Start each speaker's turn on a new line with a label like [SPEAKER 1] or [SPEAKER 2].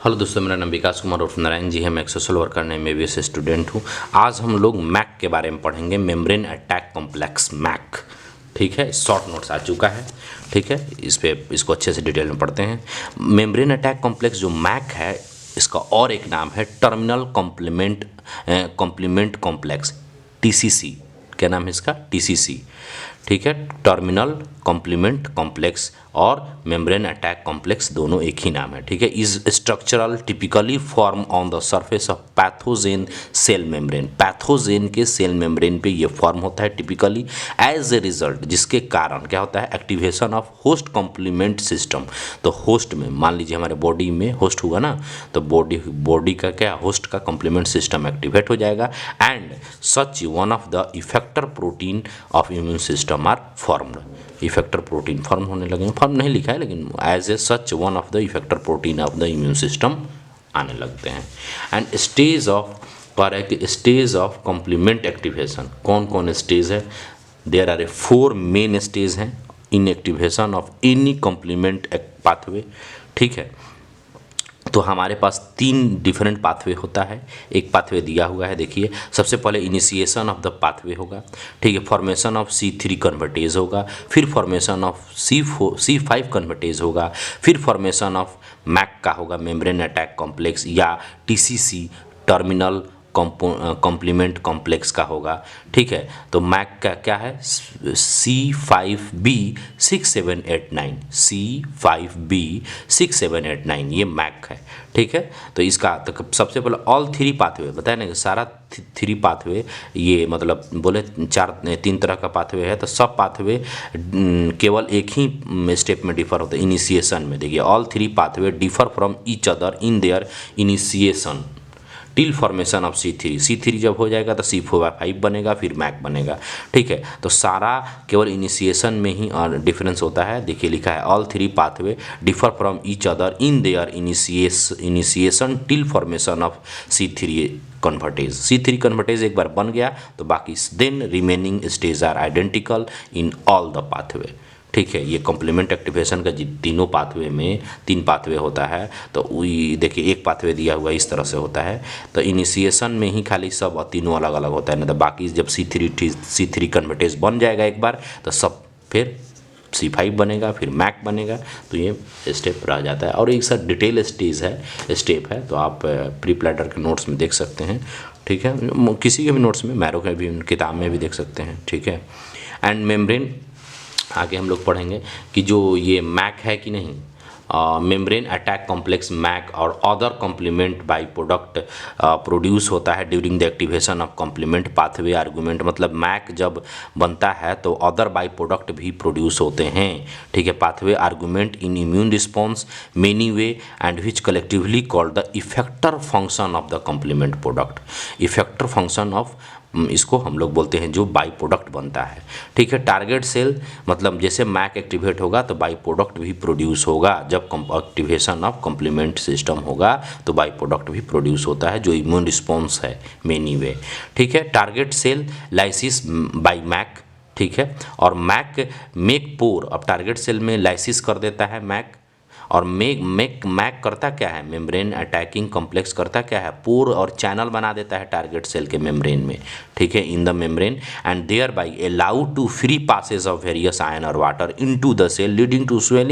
[SPEAKER 1] Hello दोस्तों, मेरा नाम विकास कुमार उर्फ नारायण जी है। मैं एक सोशल वर्कर नहीं, मैं एमबीबीएस स्टूडेंट हूँ। आज हम लोग मैक के बारे में पढ़ेंगे, मेम्ब्रेन अटैक कॉम्प्लेक्स मैक। ठीक है, शॉर्ट नोट्स आ चुका है। ठीक है, इसको अच्छे से डिटेल में पढ़ते हैं। मेम्ब्रेन अटैक कॉम्प्लेक्स जो मैक है, इसका और एक नाम है टर्मिनल कॉम्प्लीमेंट कॉम्प्लेक्स, टीसीसी। क्या नाम है इसका? टीसीसी। ठीक है, टर्मिनल कॉम्प्लीमेंट कॉम्प्लेक्स और मेम्ब्रेन अटैक कॉम्प्लेक्स दोनों एक ही नाम है। ठीक है, is structural typically form on the surface of pathogen cell membrane. Pathogen के सेल मेम्ब्रेन पे ये फॉर्म होता है टिपिकली एज ए रिजल्ट, जिसके कारण क्या होता है? Activation of host complement system. तो होस्ट में, मान लीजिए हमारे बॉडी में होस्ट हुआ ना, तो बॉडी का क्या, होस्ट का कॉम्प्लीमेंट सिस्टम एक्टिवेट हो जाएगा and such one of the effector protein of immune system are formed. Effector protein form होने लगे, फॉर्म नहीं लिखा है लेकिन as a such one of the effector protein of the immune system आने लगते हैं। And stage of stage of complement activation, कौन कौन स्टेज है? There are a 4 main stage हैं in activation of any complement pathway. ठीक है, तो हमारे पास 3 डिफरेंट पाथवे होता है। एक पाथवे दिया हुआ है, देखिए। सबसे पहले इनिशिएशन ऑफ द पाथवे होगा। ठीक है, फॉर्मेशन ऑफ C3 कन्वर्टेज होगा, फिर फॉर्मेशन ऑफ C5 कन्वर्टेज होगा, फिर फॉर्मेशन ऑफ मैक का होगा, मेम्ब्रेन अटैक कॉम्प्लेक्स या TCC, टर्मिनल कॉम्प्लीमेंट कॉम्प्लेक्स का होगा। ठीक है, तो मैक का क्या है? C5b6789, C5b6789 ये मैक है। ठीक है, तो इसका तो सबसे पहले ऑल 3 पाथवे बताया ना कि सारा 3 पाथवे, ये मतलब बोले 3 तरह का पाथवे है, तो सब पाथवे केवल एक ही स्टेप में डिफर होते हैं, इनिशिएशन में। देखिए, all 3 pathway differ from each other in their initiation till formation of C3 जब हो जाएगा तो C5 बनेगा, फिर मैक बनेगा। ठीक है, तो सारा केवल इनिशिएशन में ही डिफरेंस होता है। देखिए लिखा है all 3 pathway differ from each other in their initiation till formation of C3 convertase. C3 convertase एक बार बन गया तो बाकी then remaining stage are identical in all the pathway. ठीक है, ये कॉम्प्लीमेंट एक्टिवेशन का तीनों पाथवे में 3 पाथवे होता है। तो वही देखिए, एक पाथवे दिया हुआ इस तरह से होता है, तो इनिशिएशन में ही खाली सब तीनों अलग अलग होता है ना, तो बाकी जब C3 कन्वर्टेज बन जाएगा एक बार तो सब फिर C5 बनेगा, फिर मैक बनेगा। तो ये स्टेप रह जाता है और एक सर डिटेल स्टेप है, तो आप प्री प्लाटर के नोट्स में देख सकते हैं। ठीक है, किसी के भी नोट्स में, मैरो के भी किताब में भी देख सकते हैं। ठीक है, एंड मेम्ब्रेन आगे हम लोग पढ़ेंगे कि जो ये मैक है कि नहीं, मेम्ब्रेन अटैक कॉम्प्लेक्स मैक और other complement by product produce होता है during the activation of complement pathway argument. मतलब मैक जब बनता है तो अदर बाई प्रोडक्ट भी प्रोड्यूस होते हैं। ठीक है, pathway argument in immune response many way and which collectively called the effector function of the complement product. Effector function of, इसको हम लोग बोलते हैं जो बाई प्रोडक्ट बनता है। ठीक है, टारगेट सेल मतलब जैसे मैक एक्टिवेट होगा तो बाई प्रोडक्ट भी प्रोड्यूस होगा। जब एक्टिवेशन ऑफ कॉम्प्लीमेंट सिस्टम होगा तो बाई प्रोडक्ट भी प्रोड्यूस होता है जो इम्यून रिस्पॉन्स है मेनी वे। ठीक है, target cell lysis by MAC. ठीक है, और मेक पोर, अब टारगेट सेल में लाइसिस कर देता है मैक, और मैक करता क्या है? मेम्ब्रेन अटैकिंग कॉम्प्लेक्स करता क्या है? पोर और चैनल बना देता है टारगेट सेल के मेम्ब्रेन में। ठीक है, in the membrane and there by allow to free passage of various ion और water into the cell leading to swelling